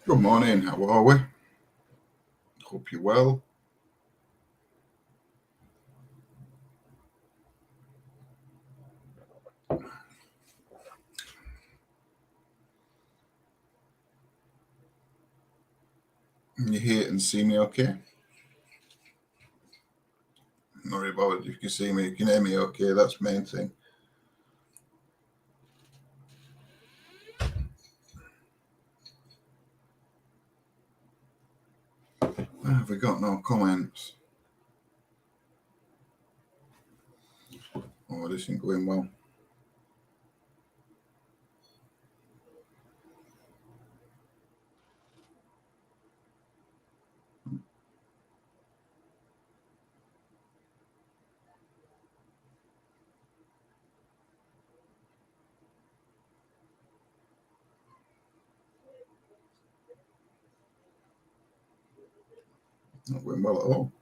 Good morning, how are we? Hope you're well. You hear and see me okay? Not worry about it. If you can see me, you can hear me okay. That's the main thing. Have we got no comments? Oh, this isn't going well. Not going well at all.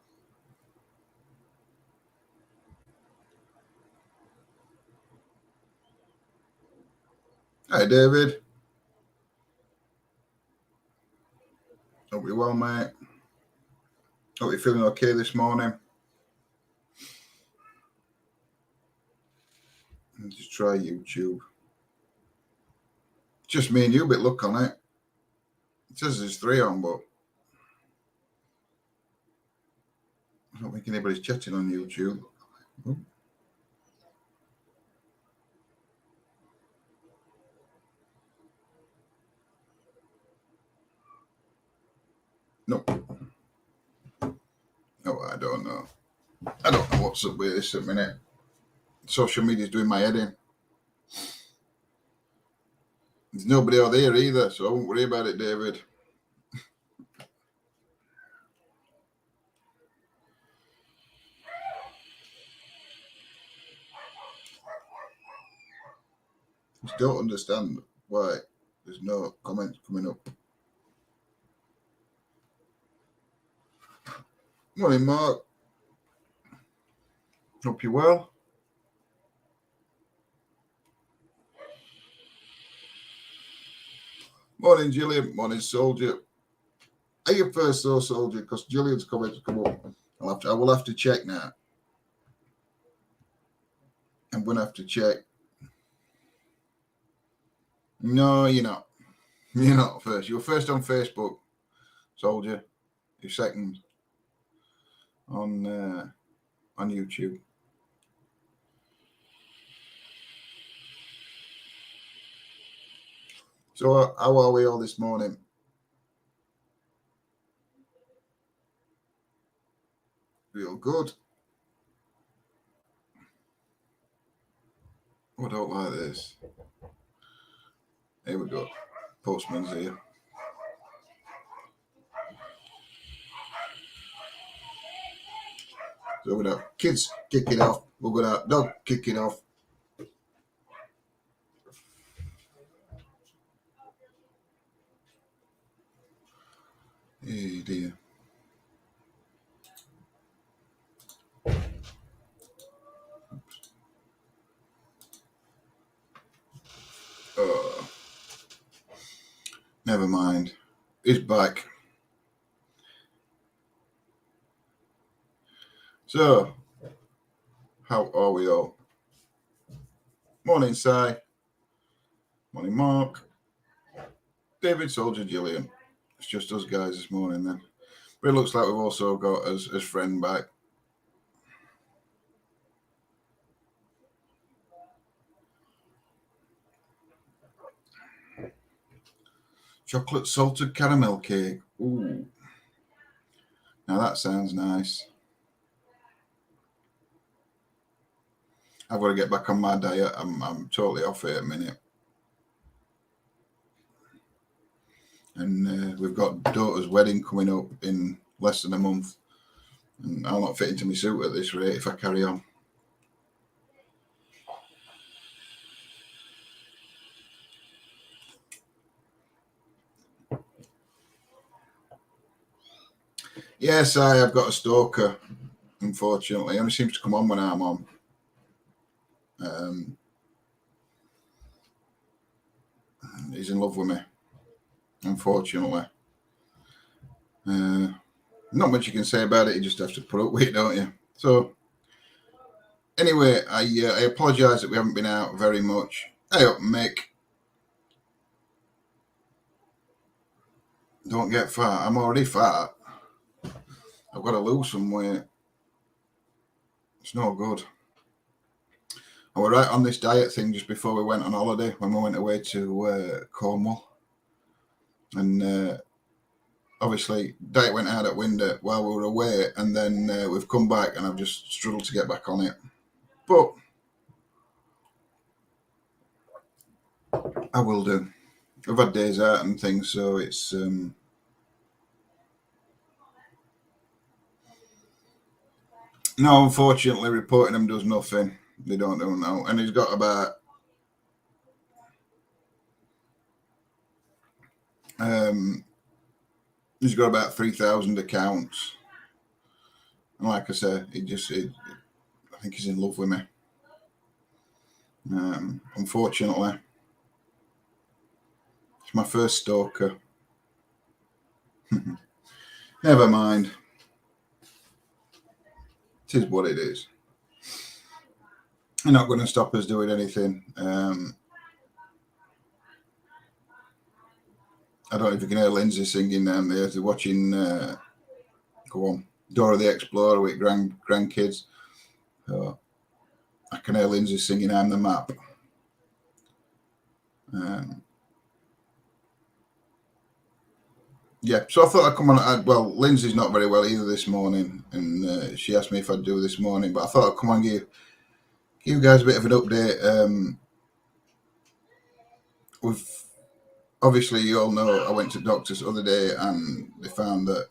Hi, David. Hope you're well, mate. Hope you're feeling okay this morning. Just try YouTube. Just me and you, but look on it. It says there's 3 on, but I don't think anybody's chatting on YouTube. Oh. No. Oh, I don't know. I don't know what's up with this at the minute. Social media's doing my head in. There's nobody out there either, so I won't worry about it, David. Just don't understand why there's no comments coming up. Morning, Mark. Hope you're well. Morning, Gillian. Morning, Soldier. Are you first, though, Soldier? Because Gillian's comments come up. I will have to check now. I'm going to have to check. No, you're not. You're not first. You're first on Facebook, Soldier. You're second on YouTube. So how are we all this morning? Real good. Oh, I don't like this. Here we go. Postman's here. So we're going to kids kick it off. We're going to dog kick it off. Hey dear. Never mind. It's back. So, how are we all? Morning, Si. Morning, Mark. David, Soldier, Gillian. It's just us guys this morning then. But it looks like we've also got as friend back. Chocolate salted caramel cake. Ooh. Now that sounds nice. I've got to get back on my diet. I'm totally off it at a minute. And we've got daughter's wedding coming up in less than a month. And I'll not fit into my suit at this rate if I carry on. Yes, I've got a stalker, unfortunately. He only seems to come on when I'm on. He's in love with me. unfortunately. Not much you can say about it. You just have to put up with it, don't you? So, anyway, I apologise that we haven't been out very much. Hey up, Mick. Don't get fat. I'm already fat. I've got to lose some weight. It's no good. I was right on this diet thing just before we went on holiday, when we went away to Cornwall. And obviously, diet went out at window while we were away, and then we've come back and I've just struggled to get back on it. But I will do. I've had days out and things, so it's... No, unfortunately, reporting them does nothing. They don't do now. And he's got about... he's got about 3,000 accounts. And like I said, I think he's in love with me. Unfortunately. It's my first stalker. Never mind. It is what it is. They're not going to stop us doing anything. I don't know if you can hear Lindsay singing down there. They're watching, go on, Dora the Explorer with grandkids. I can hear Lindsay singing "I'm the Map." Yeah, so I thought I'd come on. Well, Lindsay's not very well either this morning, and she asked me if I'd do this morning, but I thought I'd come on and give you guys a bit of an update. Obviously, you all know I went to doctors the other day, and they found that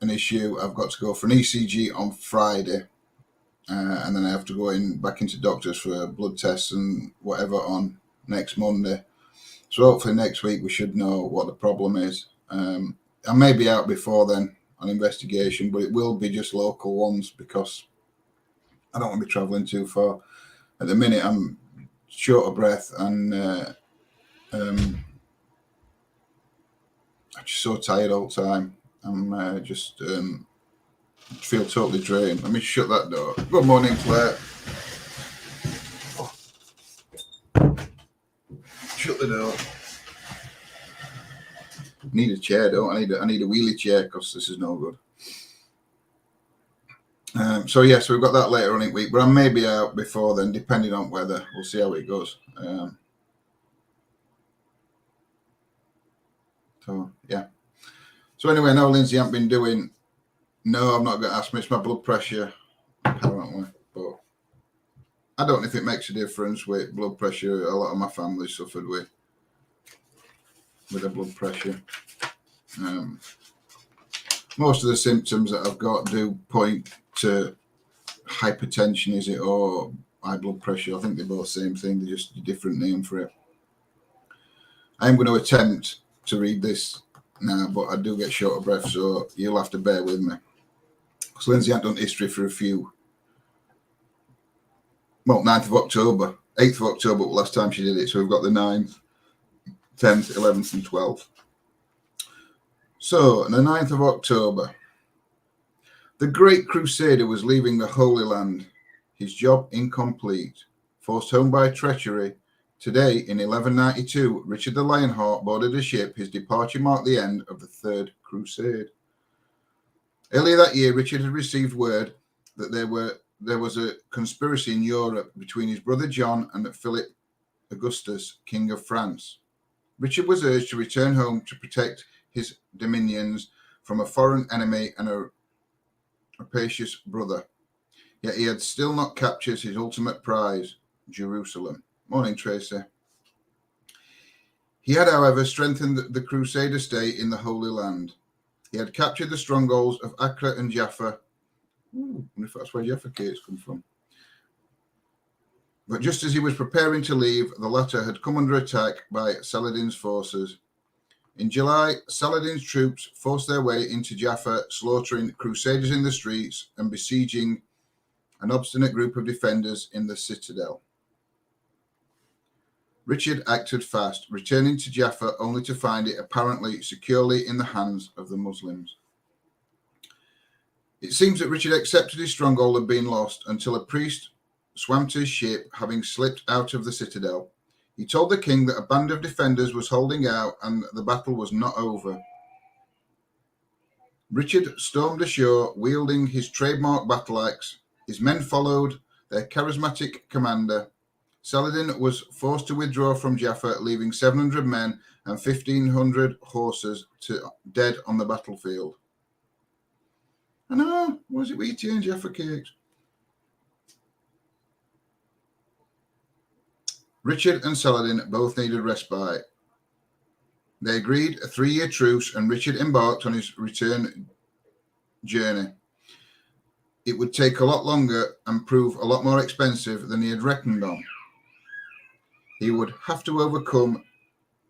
an issue. I've got to go for an ECG on Friday, and then I have to go back into doctors for blood tests and whatever on next Monday. So hopefully next week we should know what the problem is. I may be out before then on investigation, but it will be just local ones because I don't want to be travelling too far. At the minute, I'm short of breath and I'm just so tired all the time. I'm just feel totally drained. Let me shut that door. Good morning, Claire. Shut the door. Need a chair, don't I? I need a wheelie chair because this is no good. So we've got that later on in the week, but I may be out before then, depending on weather. We'll see how it goes. So anyway, no, Lindsay hasn't been doing. No, I'm not going to ask me. It's my blood pressure, apparently. But I don't know if it makes a difference with blood pressure. A lot of my family suffered with the blood pressure. Most of the symptoms that I've got do point to hypertension, is it, or high blood pressure. I think they're both the same thing. They're just a different name for it. I am going to attempt to read this now, but I do get short of breath, so you'll have to bear with me. Because Lindsay hasn't done history for a few. Well, 9th of October. 8th of October, last time she did it. So we've got the 9th, 10th, 11th, and 12th. So, on the 9th of October, the great crusader was leaving the Holy Land, his job incomplete, forced home by treachery. Today, in 1192, Richard the Lionheart boarded a ship. His departure marked the end of the Third Crusade. Earlier that year, Richard had received word that there was a conspiracy in Europe between his brother John and Philip Augustus, King of France. Richard was urged to return home to protect his dominions from a foreign enemy and a rapacious brother. Yet he had still not captured his ultimate prize, Jerusalem. Morning, Tracy. He had, however, strengthened the Crusader state in the Holy Land. He had captured the strongholds of Acre and Jaffa. I wonder if that's where Jaffa Cates come from. But just as he was preparing to leave, the latter had come under attack by Saladin's forces. In July, Saladin's troops forced their way into Jaffa, slaughtering crusaders in the streets and besieging an obstinate group of defenders in the citadel. Richard acted fast, returning to Jaffa only to find it apparently securely in the hands of the Muslims. It seems that Richard accepted his stronghold had been lost until a priest swam to his ship, having slipped out of the citadel. He told the king that a band of defenders was holding out and the battle was not over. Richard stormed ashore, wielding his trademark battle axe. His men followed their charismatic commander. Saladin was forced to withdraw from Jaffa, leaving 700 men and 1,500 horses dead on the battlefield. I know, was it with you and Jaffa cakes? Richard and Saladin both needed respite. They agreed a 3-year truce, and Richard embarked on his return journey. It would take a lot longer and prove a lot more expensive than he had reckoned on. He would have to overcome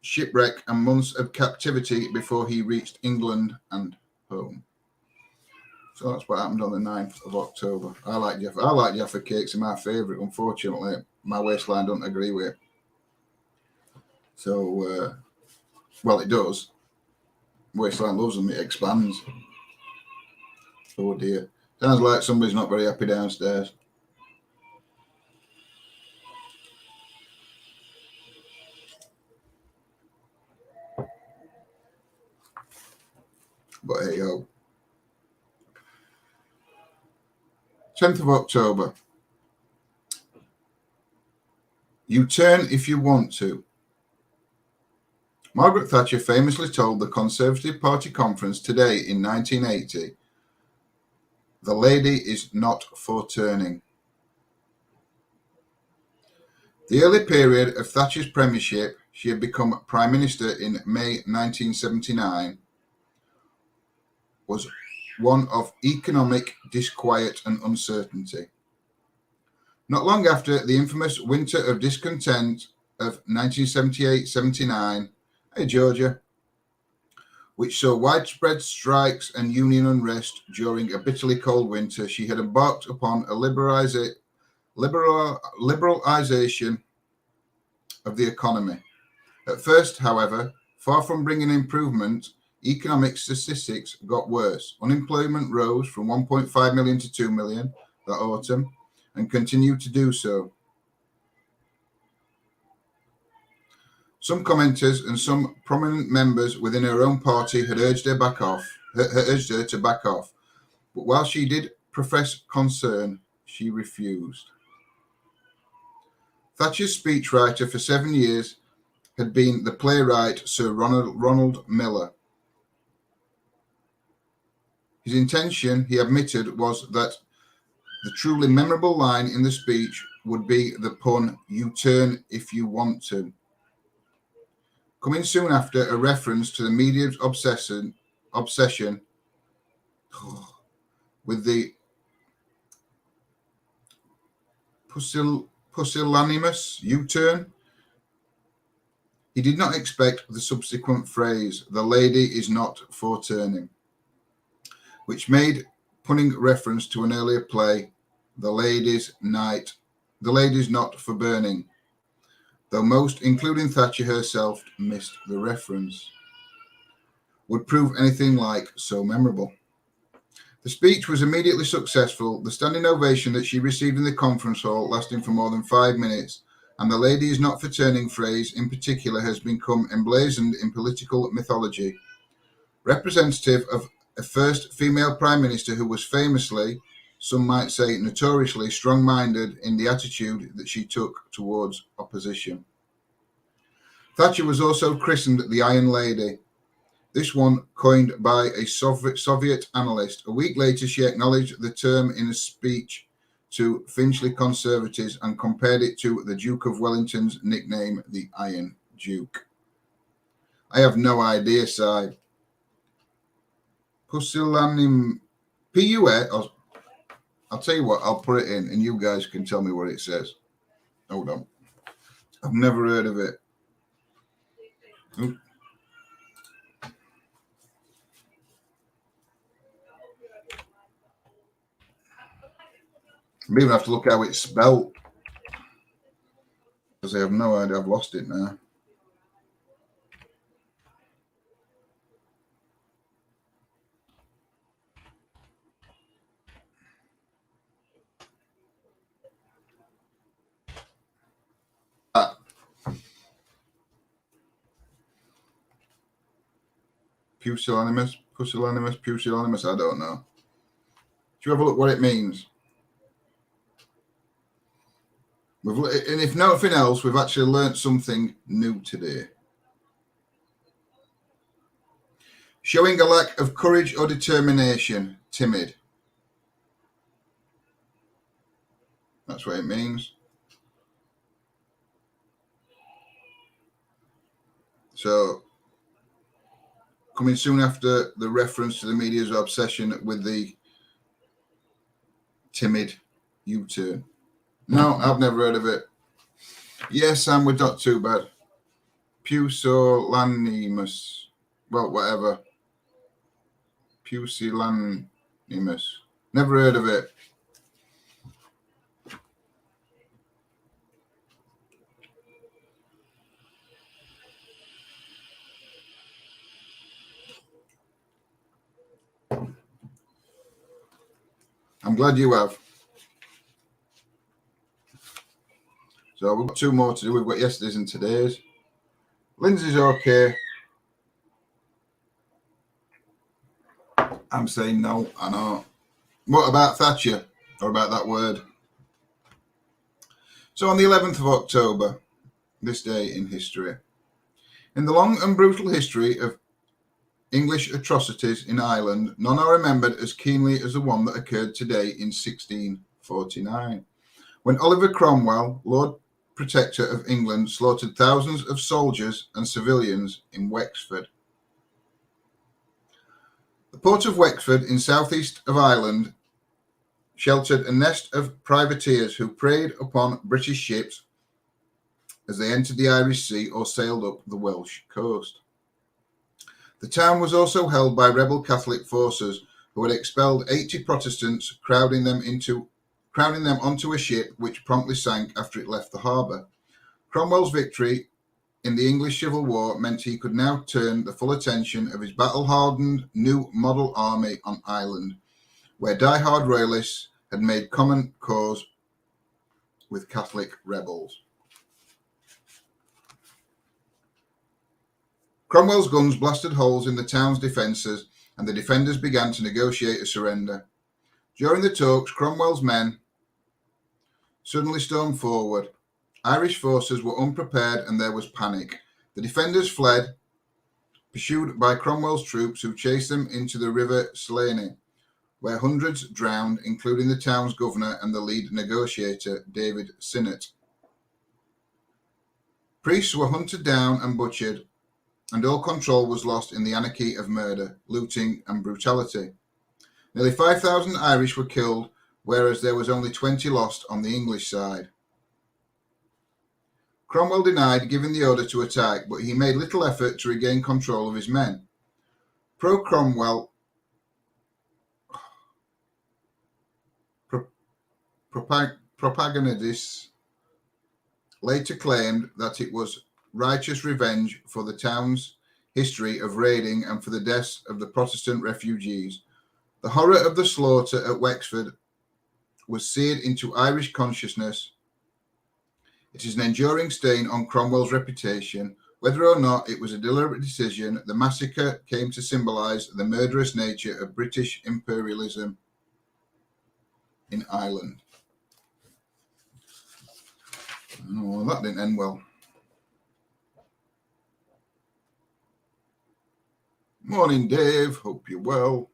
shipwreck and months of captivity before he reached England and home. So that's what happened on the 9th of October. I like Jaffa cakes, they're my favourite. Unfortunately, my waistline doesn't agree with it. So, well, it does. Waistline loves them, it expands. Oh dear. Sounds like somebody's not very happy downstairs. But hey ho. 10th of October. You turn if you want to. Margaret Thatcher famously told the Conservative Party conference today in 1980, "The lady is not for turning." The early period of Thatcher's premiership, she had become Prime Minister in May 1979, was one of economic disquiet and uncertainty. Not long after the infamous Winter of Discontent of 1978-79, hey Georgia, which saw widespread strikes and union unrest during a bitterly cold winter, she had embarked upon a liberalization of the economy. At first, however, far from bringing improvement, economic statistics got worse. Unemployment rose from 1.5 million to 2 million that autumn and continued to do so. Some commenters and some prominent members within her own party had urged her to back off. But while she did profess concern, she refused. Thatcher's speechwriter for 7 years had been the playwright Sir Ronald Miller. His intention, he admitted, was that the truly memorable line in the speech would be the pun, "You turn if you want to." Coming soon after, a reference to the media's obsession with the pusillanimous U-turn. He did not expect the subsequent phrase, "The lady is not for turning," which made punning reference to an earlier play, The Lady's Not for Burning, though most, including Thatcher herself, missed the reference, would prove anything like so memorable. The speech was immediately successful, the standing ovation that she received in the conference hall lasting for more than 5 minutes, and the "lady is not for turning" phrase in particular has become emblazoned in political mythology. Representative of a first female prime minister who was famously, some might say notoriously, strong-minded in the attitude that she took towards opposition. Thatcher was also christened the Iron Lady, this one coined by a Soviet analyst. A week later, she acknowledged the term in a speech to Finchley conservatives and compared it to the Duke of Wellington's nickname, the Iron Duke. I have no idea, Si. Pusillanim P-U-S. I'll tell you what, I'll put it in and you guys can tell me what it says. Hold on. I've never heard of it. Oop. I even have to look how it's spelled. Because honestly have no idea. I've lost it now. Pusillanimous, I don't know. Do you have a look what it means? And if nothing else, we've actually learnt something new today. Showing a lack of courage or determination, timid. That's what it means. So, coming soon after the reference to the media's obsession with the timid U-turn. No, I've never heard of it. Yes, Sam, we're not too bad. Pusillanimous. Well, whatever. Pusillanimous. Never heard of it. I'm glad you have. So we've got two more to do. We've got yesterday's and today's. Lindsay's okay. I'm saying no, I know. What about Thatcher? Or about that word? So on the 11th of October, this day in history, in the long and brutal history of English atrocities in Ireland, none are remembered as keenly as the one that occurred today in 1649, when Oliver Cromwell, Lord Protector of England, slaughtered thousands of soldiers and civilians in Wexford. The port of Wexford in southeast of Ireland sheltered a nest of privateers who preyed upon British ships as they entered the Irish Sea or sailed up the Welsh coast. The town was also held by rebel Catholic forces who had expelled 80 Protestants, crowding them onto a ship which promptly sank after it left the harbour. Cromwell's victory in the English Civil War meant he could now turn the full attention of his battle-hardened new model army on Ireland, where die-hard royalists had made common cause with Catholic rebels. Cromwell's guns blasted holes in the town's defences, and the defenders began to negotiate a surrender. During the talks, Cromwell's men suddenly stormed forward. Irish forces were unprepared and there was panic. The defenders fled, pursued by Cromwell's troops, who chased them into the River Slaney, where hundreds drowned, including the town's governor and the lead negotiator, David Sinnott. Priests were hunted down and butchered, and all control was lost in the anarchy of murder, looting, and brutality. Nearly 5,000 Irish were killed, whereas there was only 20 lost on the English side. Cromwell denied giving the order to attack, but he made little effort to regain control of his men. Pro-Cromwell propagandists later claimed that it was righteous revenge for the town's history of raiding and for the deaths of the Protestant refugees. The horror of the slaughter at Wexford was seared into Irish consciousness. It is an enduring stain on Cromwell's reputation. Whether or not it was a deliberate decision, the massacre came to symbolise the murderous nature of British imperialism in Ireland. Oh, that didn't end well. Morning, Dave. Hope you're well.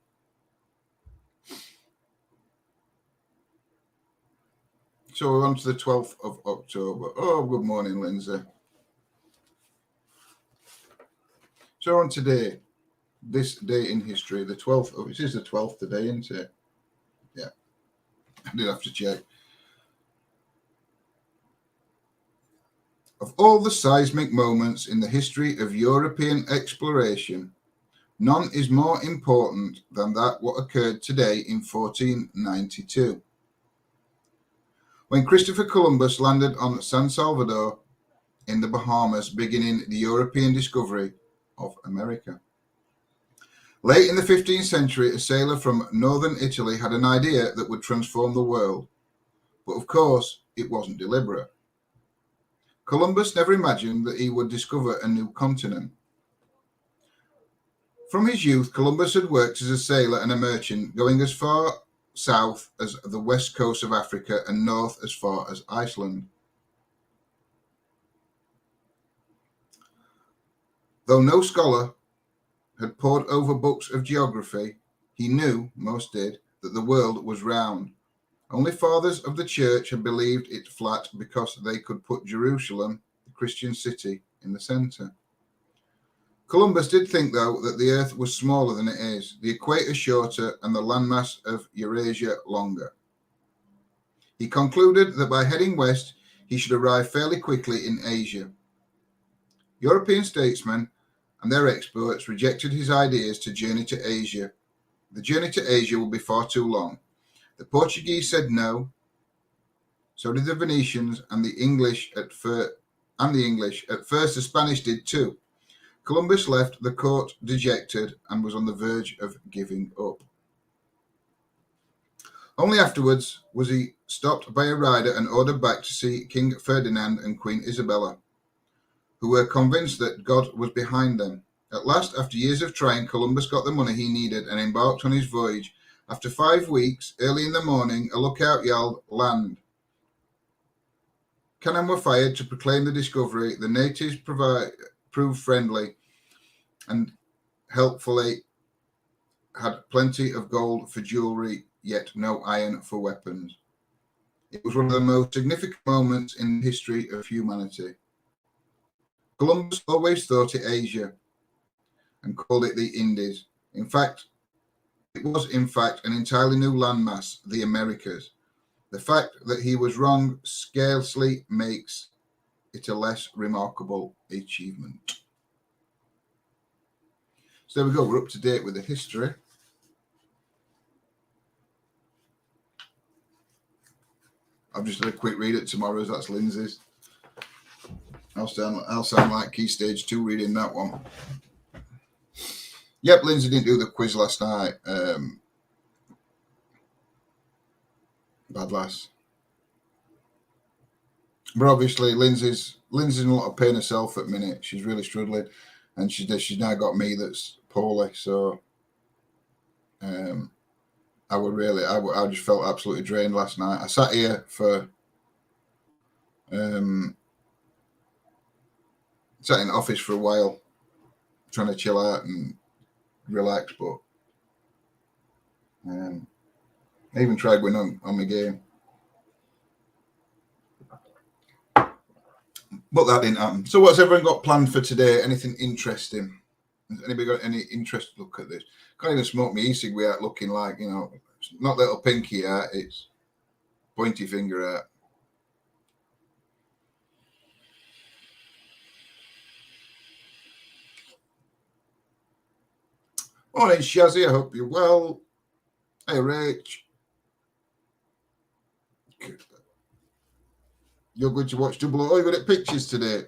So we're on to the 12th of October. Oh, good morning, Lindsay. So on today, this day in history, the 12th of, it is the 12th today, isn't it? Yeah, I did have to check. Of all the seismic moments in the history of European exploration, none is more important than that what occurred today in 1492. When Christopher Columbus landed on San Salvador, in the Bahamas, beginning the European discovery of America. Late in the 15th century, a sailor from northern Italy had an idea that would transform the world, but of course it wasn't deliberate. Columbus never imagined that he would discover a new continent. From his youth, Columbus had worked as a sailor and a merchant, going as far south as the west coast of Africa and north as far as Iceland. Though no scholar had pored over books of geography, he knew, most did, that the world was round. Only fathers of the church had believed it flat because they could put Jerusalem, the Christian city, in the centre. Columbus did think, though, that the earth was smaller than it is, the equator shorter and the landmass of Eurasia longer. He concluded that by heading west, he should arrive fairly quickly in Asia. European statesmen and their experts rejected his ideas to journey to Asia. The journey to Asia would be far too long. The Portuguese said no, so did the Venetians and the English at first. At first, the Spanish did too. Columbus left the court dejected and was on the verge of giving up. Only afterwards was he stopped by a rider and ordered back to see King Ferdinand and Queen Isabella, who were convinced that God was behind them. At last, after years of trying, Columbus got the money he needed and embarked on his voyage. After 5 weeks, early in the morning, a lookout yelled, "Land." Cannon were fired to proclaim the discovery. The natives proved friendly and helpfully had plenty of gold for jewelry, yet no iron for weapons. It was one of the most significant moments in the history of humanity. Columbus always thought it Asia and called it the Indies. It was in fact an entirely new landmass, the Americas. The fact that he was wrong scarcely makes it a less remarkable achievement. So there we go, we're up to date with the history. I've just had a quick read at tomorrow's, that's Lindsay's. I'll sound like Key Stage 2 reading that one. Yep, Lindsay didn't do the quiz last night. Bad lass. But obviously, Lindsay's in a lot of pain herself at the minute. She's really struggling, and she's now got me that's poorly. So, I just felt absolutely drained last night. I sat here for, sat in the office for a while, trying to chill out and relax, but I even tried going on my game. But that didn't happen. So what's everyone got planned for today? Anything interesting? Has anybody got any interest to look at this? Can't even smoke me e-cig without looking like, it's not little pinky out, it's pointy finger out. Morning, Shazzy. I hope you're well. Hey, Rach. You're going to watch Double O. You're good at pictures today.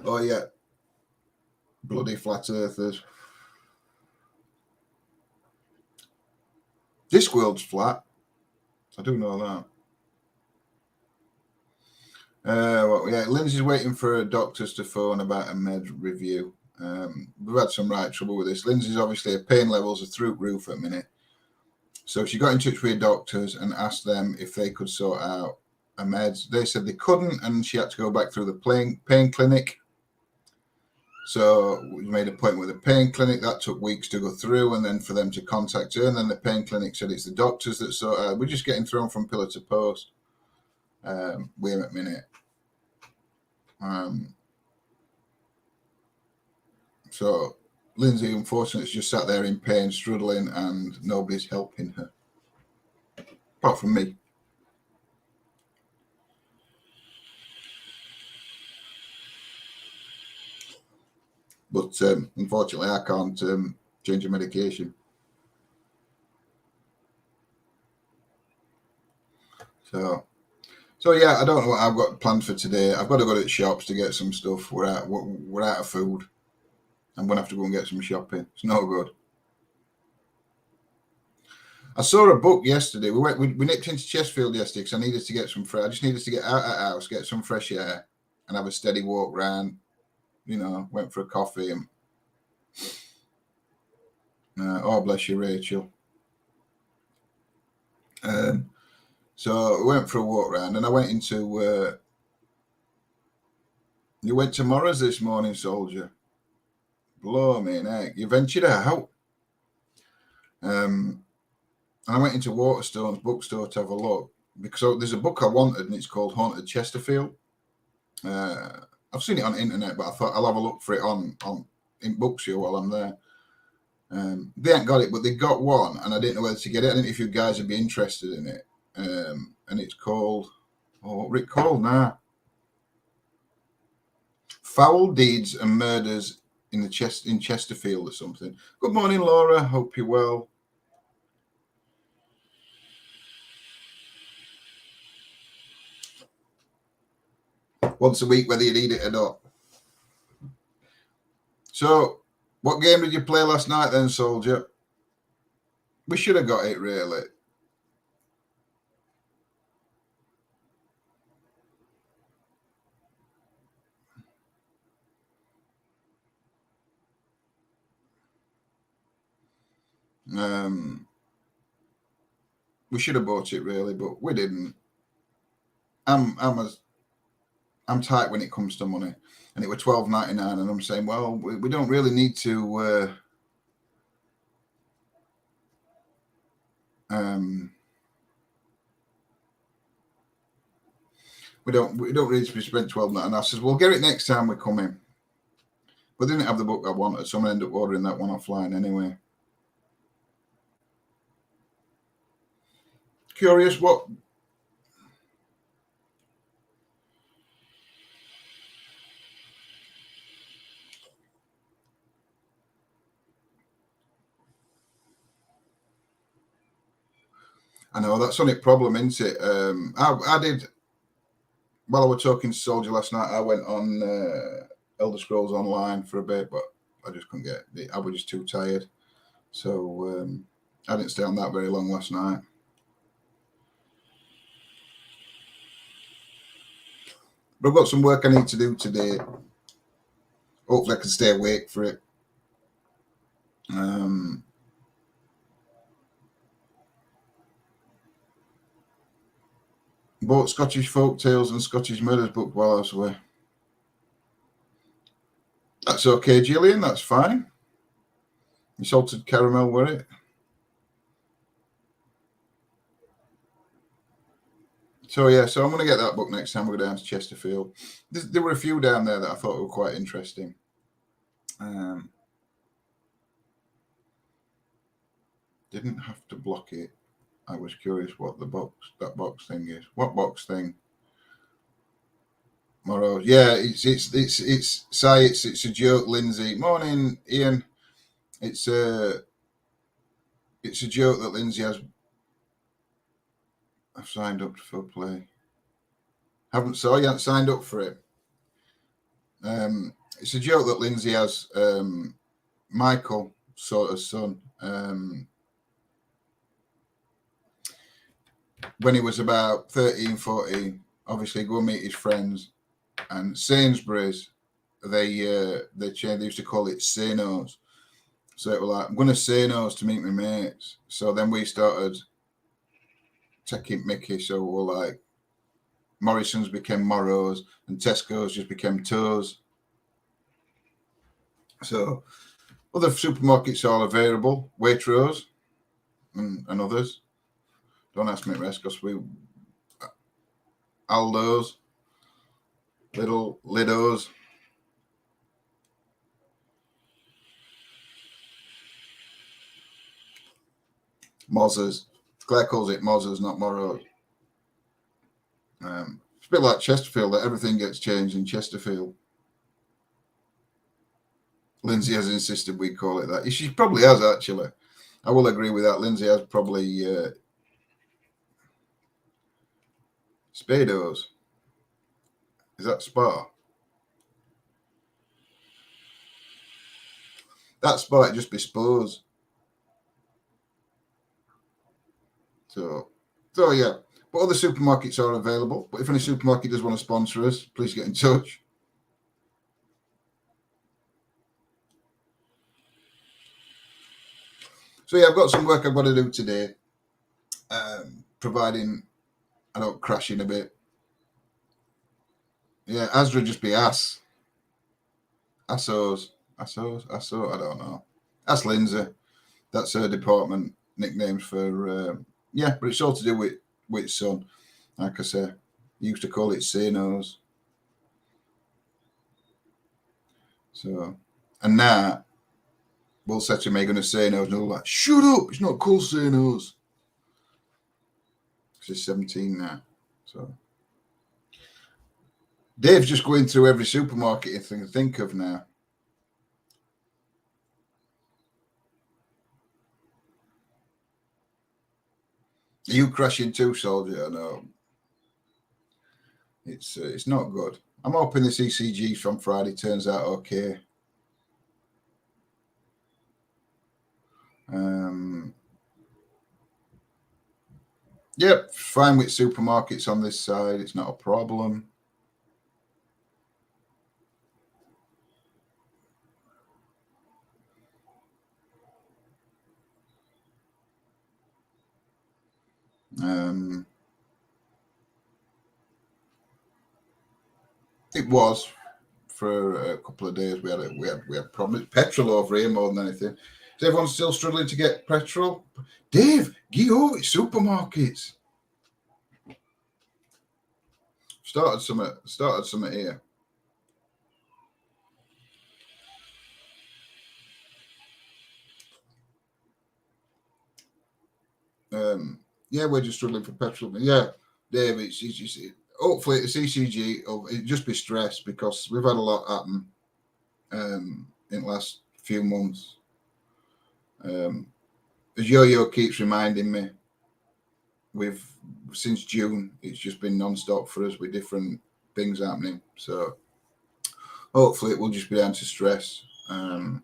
Oh, yeah. Bloody flat earthers. This world's flat. I do know that. Lindsay's waiting for her doctors to phone about a med review. We've had some right trouble with this. Lindsay's obviously her pain levels are through the roof at a minute. So she got in touch with her doctors and asked them if they could sort out a meds. They said they couldn't, and she had to go back through the pain clinic. So we made a point with the pain clinic. That took weeks to go through, and then for them to contact her. And then the pain clinic said it's the doctors that sort out. We're just getting thrown from pillar to post. We're at minute. So Lindsay, unfortunately, is just sat there in pain, struggling, and nobody's helping her. Apart from me. But unfortunately, I can't change a medication. So yeah, I don't know what I've got planned for today. I've got to go to the shops to get some stuff. We're out of food. I'm going to have to go and get some shopping. It's no good. I saw a book yesterday. We nipped into Chesterfield yesterday because I needed to get some I just needed to get out of the house, get some fresh air, and have a steady walk round. You know, went for a coffee and oh, bless you, Rachel. So I went for a walk round, and I went into. You went to Morris this morning, soldier. Blow me an egg. You ventured out. And I went into Waterstone's bookstore to have a look because there's a book I wanted, and it's called Haunted Chesterfield. I've seen it on the internet, but I thought I'll have a look for it on in Bookshare while I'm there. They ain't got it, but they got one, and I didn't know whether to get it. I didn't know if you guys would be interested in it. And it's called, what was it called now? Foul Deeds and Murders in Chesterfield or something. Good morning, Laura. Hope you're well. Once a week, whether you need it or not. So, what game did you play last night then, soldier? We should have got it, really. We should have bought it, really, but we didn't. I'm tight when it comes to money, and it was $12.99, and I'm saying, well, we don't really need to. We don't need to be spent $12.99. I says, we'll get it next time we come in. But they didn't have the book I wanted, so I'm going to end up ordering that one offline anyway. Curious what? I know that's only problem, isn't it? I did, while I was talking to Soldier last night, I went on Elder Scrolls Online for a bit, but I just couldn't get it. I was just too tired. So I didn't stay on that very long last night. But I've got some work I need to do today. Hopefully I can stay awake for it. Bought Scottish Folk Tales and Scottish Murders book while I was away. That's okay, Gillian. That's fine. You salted caramel, were it? So yeah, so I'm going to get that book next time we go down to Chesterfield. There were a few down there that I thought were quite interesting. Didn't have to block it. I was curious what that box thing is. What box thing? Morrow. Yeah, it's a joke, Lindsay. Morning, Ian. It's a joke that Lindsay has. I've signed up for play. You haven't signed up for it. It's a joke that Lindsay has. Michael, sort of son. When he was about 13, 14, obviously go meet his friends, and Sainsbury's, they used to call it Say-Nos. So it was like, I'm going to Say-Nos to meet my mates. So then we started taking Mickey. So we're like, Morrison's became Morrows, and Tesco's just became Toes. So other supermarkets are all available, Waitrose and others. Don't ask me the rest because Aldo's, Little Lidos. Mozzers. Claire calls it Mozzers, not Morrows. It's a bit like Chesterfield, that everything gets changed in Chesterfield. Lindsay has insisted we call it that. She probably has, actually. I will agree with that. Lindsay has probably Spados. Is that Spa? That Spa, it just be Spos. So yeah. But other supermarkets are available. But if any supermarket does want to sponsor us, please get in touch. So yeah, I've got some work I've got to do today. Providing I don't crash in a bit. Yeah, Asra just be ass. Assos. I don't know. That's Lindsay. That's her department nicknames for yeah, but it's all to do with son. Like I say, used to call it Sanos. So, and now we'll say to me, going to Sanos, and they're like, shut up, it's not called Sanos. She's 17 now. So Dave's just going through every supermarket you can think of now. Are you crashing too, soldier? No. It's not good. I'm hoping the ECG from Friday turns out okay. Yep, fine with supermarkets on this side. It's not a problem. It was for a couple of days. We had problems. Petrol over here more than anything. Is everyone still struggling to get petrol? Dave, get over supermarkets. Started some here. Yeah, we're just struggling for petrol. But yeah, Dave, it's hopefully the CCG it'll just be stress because we've had a lot happen in the last few months. As Yo-Yo keeps reminding me, since June, it's just been non-stop for us with different things happening. So hopefully it will just be down to stress, and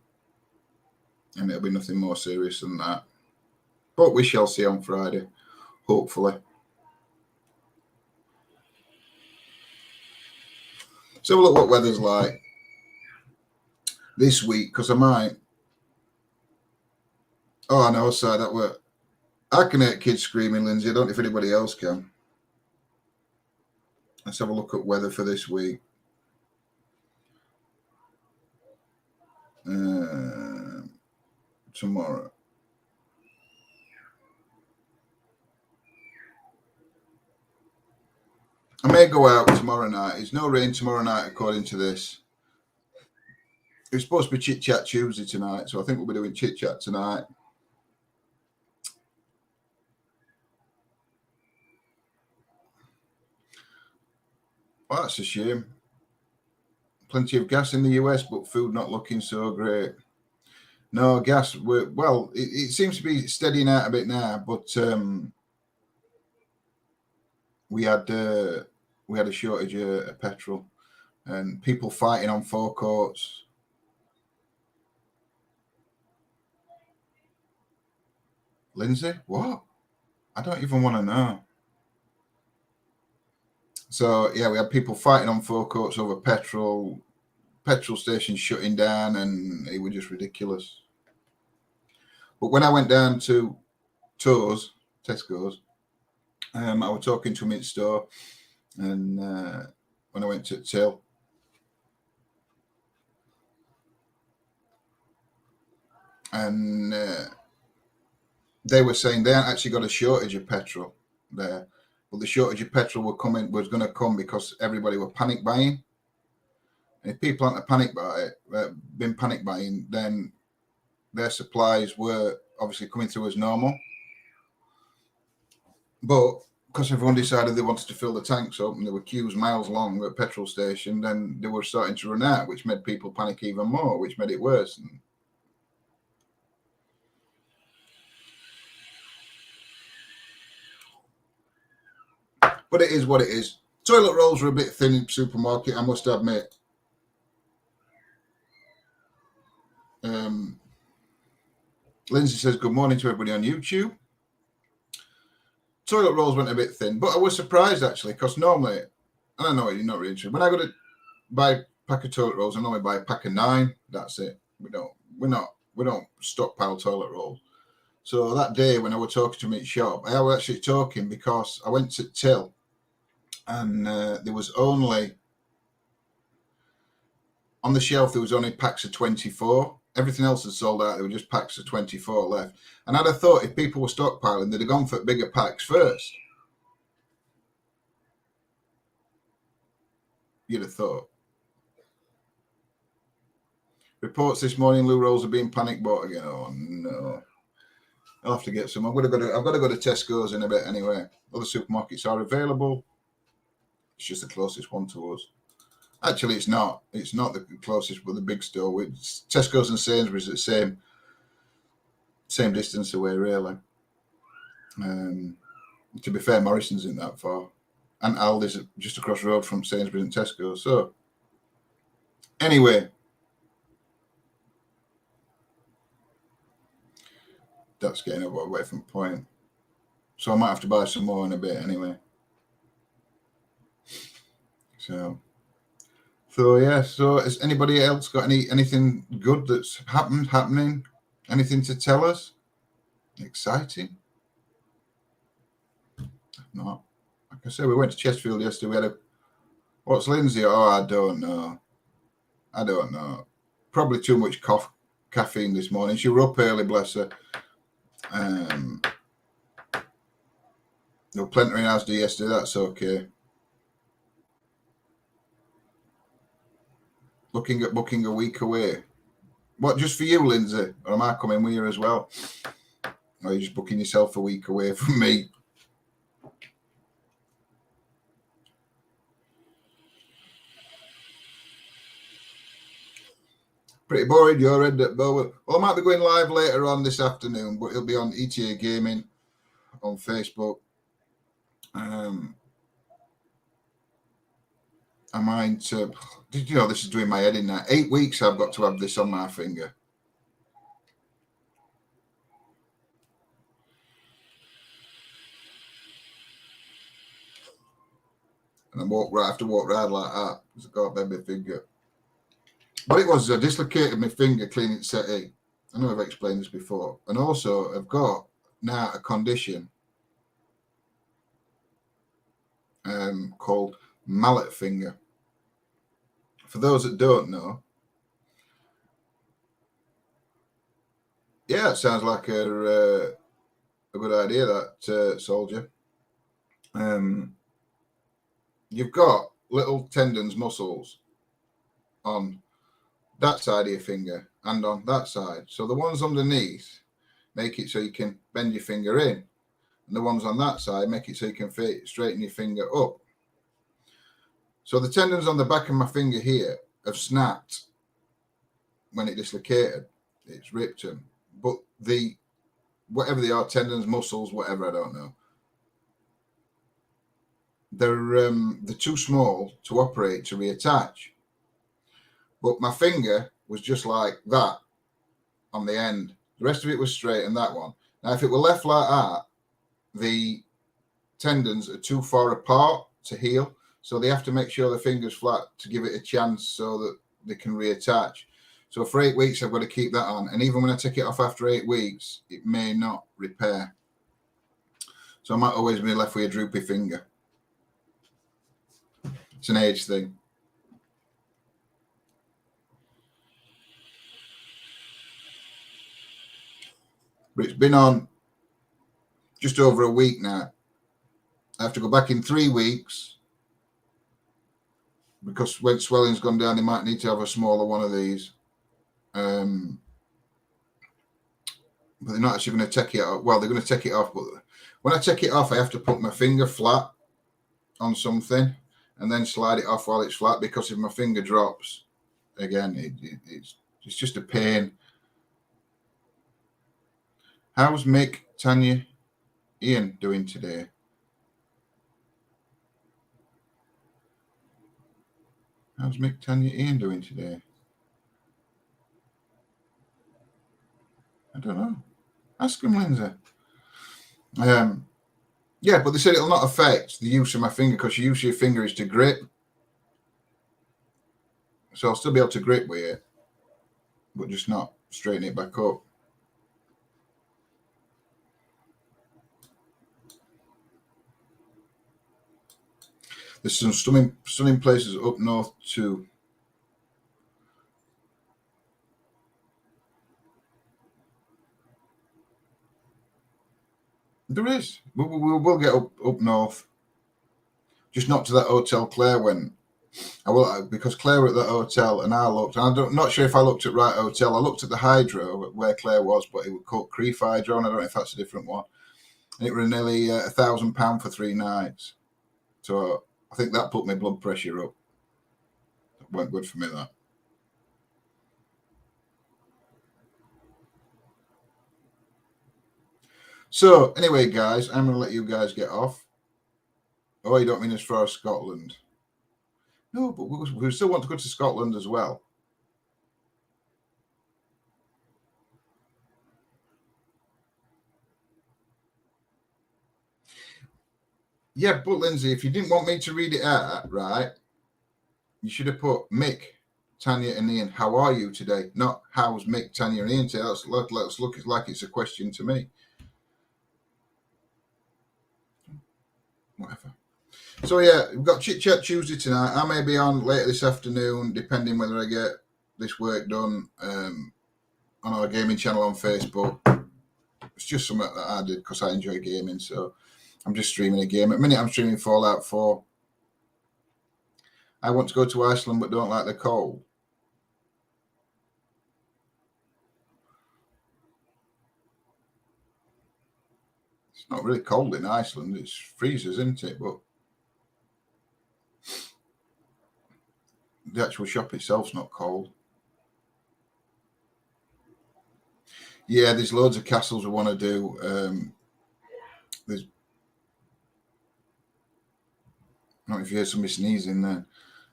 it'll be nothing more serious than that. But we shall see on Friday, hopefully. So look what weather's like this week, because I might. Oh, I know, sorry, that were. I can hear kids screaming, Lindsay. I don't know if anybody else can. Let's have a look at weather for this week. Tomorrow. I may go out tomorrow night. It's no rain tomorrow night, according to this. It's supposed to be Chit Chat Tuesday tonight, so I think we'll be doing Chit Chat tonight. Well, that's a shame. Plenty of gas in the US, but food not looking so great. No, gas, it seems to be steadying out a bit now, but we had a shortage of petrol and people fighting on forecourts. Lindsay, what? I don't even want to know. So yeah, we had people fighting on forecourts over petrol stations shutting down, and it was just ridiculous. But when I went down to Tesco's, I was talking to him in store, and when I went to Till, and they were saying they hadn't actually got a shortage of petrol there, but the shortage of petrol was going to come because everybody were panic buying. And if people aren't been panic buying, then their supplies were obviously coming through as normal. But because everyone decided they wanted to fill the tanks up and there were queues miles long at petrol station, then they were starting to run out, which made people panic even more, which made it worse. But it is what it is. Toilet rolls were a bit thin in the supermarket, I must admit. Lindsay says, good morning to everybody on YouTube. Toilet rolls went a bit thin, but I was surprised actually, because normally, and I know you're not really interested, when I go to buy a pack of toilet rolls, I normally buy a pack of 9. That's it. We don't stockpile toilet rolls. So that day when I was talking to me at shop, I was actually talking because I went to till and there was only on the shelf, there was only packs of 24. Everything else had sold out. There were just packs of 24 left. And I'd have thought if people were stockpiling, they'd have gone for bigger packs first. You'd have thought. Reports this morning, loo rolls are being panic bought again. Oh, no. I'll have to get some. I've got to go to Tesco's in a bit anyway. Other supermarkets are available. It's just the closest one to us. Actually, it's not. It's not the closest, but the big store. It's Tesco's and Sainsbury's at the same distance away, really. To be fair, Morrison's isn't that far. And Aldi's just across the road from Sainsbury's and Tesco's. So, anyway. That's getting away from the point. So I might have to buy some more in a bit anyway. So yeah. So has anybody else got anything good that's happening? Anything to tell us? Exciting? No. Like I said, we went to Chesterfield yesterday. What's Lindsay? Oh, I don't know. Probably too much caffeine this morning. She were up early, bless her. There were plenty in Asda yesterday. That's okay. Looking at booking a week away. What, just for you, Lindsay? Or am I coming with you as well? Or are you just booking yourself a week away from me? Pretty boring, your end at Bowen. Well, I might be going live later on this afternoon, but it'll be on ETA Gaming on Facebook. I might. Did you know this is doing my head in now? 8 weeks I've got to have this on my finger. And I have to walk around like that because I can't bend my finger. But it was, I dislocated my finger cleaning settee. I know I've explained this before. And also, I've got now a condition called mallet finger. For those that don't know, yeah, it sounds like a good idea, that soldier. You've got little tendons, muscles on that side of your finger and on that side. So the ones underneath make it so you can bend your finger in, and the ones on that side make it so you can straighten your finger up. So the tendons on the back of my finger here have snapped when it dislocated. It's ripped them. But whatever they are, tendons, muscles, whatever, I don't know, they're too small to operate to reattach. But my finger was just like that on the end. The rest of it was straight, and that one. Now, if it were left like that, the tendons are too far apart to heal. So they have to make sure the finger's flat to give it a chance so that they can reattach. So for 8 weeks, I've got to keep that on. And even when I take it off after 8 weeks, it may not repair. So I might always be left with a droopy finger. It's an age thing. But it's been on just over a week now. I have to go back in 3 weeks because when swelling's gone down, they might need to have a smaller one of these. but they're not actually going to take it off. Well, they're going to take it off, but when I take it off, I have to put my finger flat on something and then slide it off while it's flat, because if my finger drops, again, it's just a pain. How's Mick, Tanya, Ian doing today? How's Mick, Tanya, Ian doing today? I don't know. Ask them, Lindsay. Yeah, but they said it'll not affect the use of my finger, because your use of your finger is to grip. So I'll still be able to grip with it, but just not straighten it back up. There's some stunning places up north too. There is. We'll get up north. Just not to that hotel Claire went. I will, because Claire were at the hotel and I looked. And I'm not sure if I looked at right hotel. I looked at the Hydro where Claire was, but it was called Creef Hydro, and I don't know if that's a different one. And it was nearly £1,000 for 3 nights. So I think that put my blood pressure up. That weren't good for me, that. So anyway, guys, I'm going to let you guys get off. Oh, you don't mean as far as Scotland? No, but we still want to go to Scotland as well. Yeah, but Lindsay, if you didn't want me to read it out, right, you should have put Mick, Tanya, and Ian. How are you today? Not how's Mick, Tanya, and Ian today. Let's look like it's a question to me. Whatever. So yeah, we've got Chit Chat Tuesday tonight. I may be on later this afternoon, depending whether I get this work done on our gaming channel on Facebook. It's just something that I did because I enjoy gaming, so I'm just streaming a game. At the minute, I'm streaming Fallout 4. I want to go to Iceland but don't like the cold. It's not really cold in Iceland. It's freezes, isn't it? But the actual shop itself's not cold. Yeah, there's loads of castles we want to do. There's, I don't know if you heard somebody sneezing there.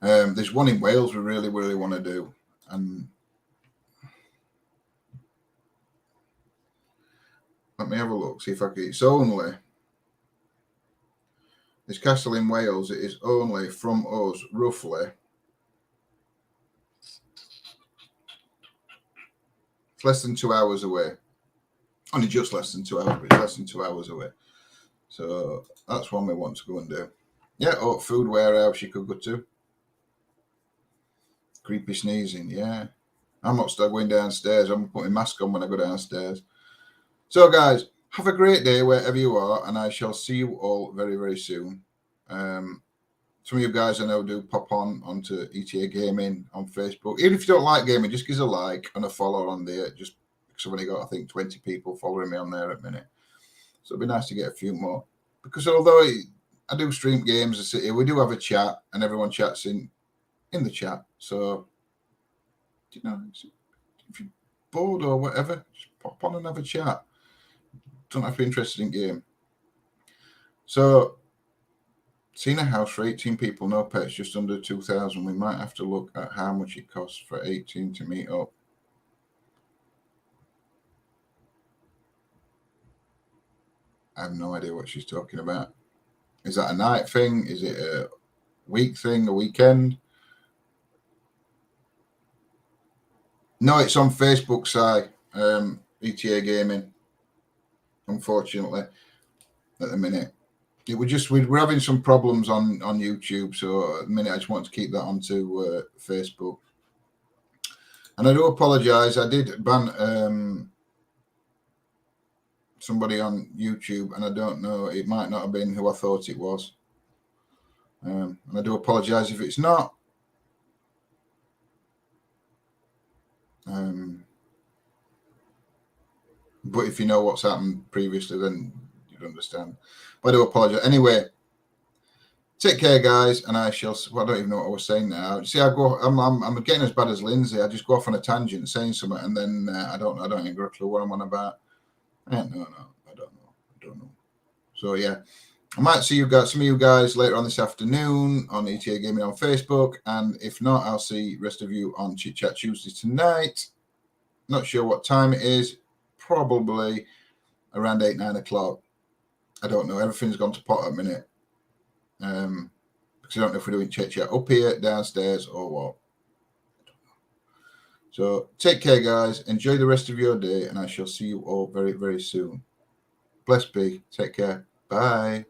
There's one in Wales we really want to do. And let me have a look, see if I can. It's only this castle in Wales. It is only from us, roughly. It's less than 2 hours away. Only just less than 2 hours, but it's less than 2 hours away. So that's one we want to go and do. Yeah, or food warehouse you could go to. Creepy sneezing, yeah. I'm not still going downstairs. I'm putting my mask on when I go downstairs. So, guys, have a great day wherever you are, and I shall see you all very, very soon. Some of you guys I know do pop onto ETA Gaming on Facebook. Even if you don't like gaming, just give us a like and a follow on there. Just because I've only got, I think, 20 people following me on there at the minute. So it'd be nice to get a few more. Because although I do stream games, we do have a chat, and everyone chats in the chat. So, you know, if you're bored or whatever, just pop on and have a chat. Don't have to be interested in game. So, seen a house for 18 people, no pets, just under 2,000. We might have to look at how much it costs for 18 to meet up. I have no idea what she's talking about. Is that a night thing? Is it a week thing, a weekend? No, it's on Facebook side, ETA Gaming, unfortunately, at the minute. We're having some problems on YouTube, so at the minute I just want to keep that onto Facebook. And I do apologise. I did ban somebody on YouTube, and I don't know. It might not have been who I thought it was. And I do apologise if it's not. But if you know what's happened previously, then you'd understand. But I do apologize. Anyway, take care, guys, and I shall. Well, I don't even know what I was saying now. See, I'm getting as bad as Lindsay. I just go off on a tangent, saying something, and then I don't even got a clue what I'm on about. I don't know. So yeah, I might see some of you guys later on this afternoon on ETA Gaming on Facebook, and if not, I'll see the rest of you on Chit Chat Tuesday tonight. Not sure what time it is. Probably around 8-9 o'clock. I don't know. Everything's gone to pot at a minute. Because I don't know if we're doing Chit Chat up here, downstairs, or what. So take care, guys. Enjoy the rest of your day, and I shall see you all very, very soon. Bless be. Take care. Bye.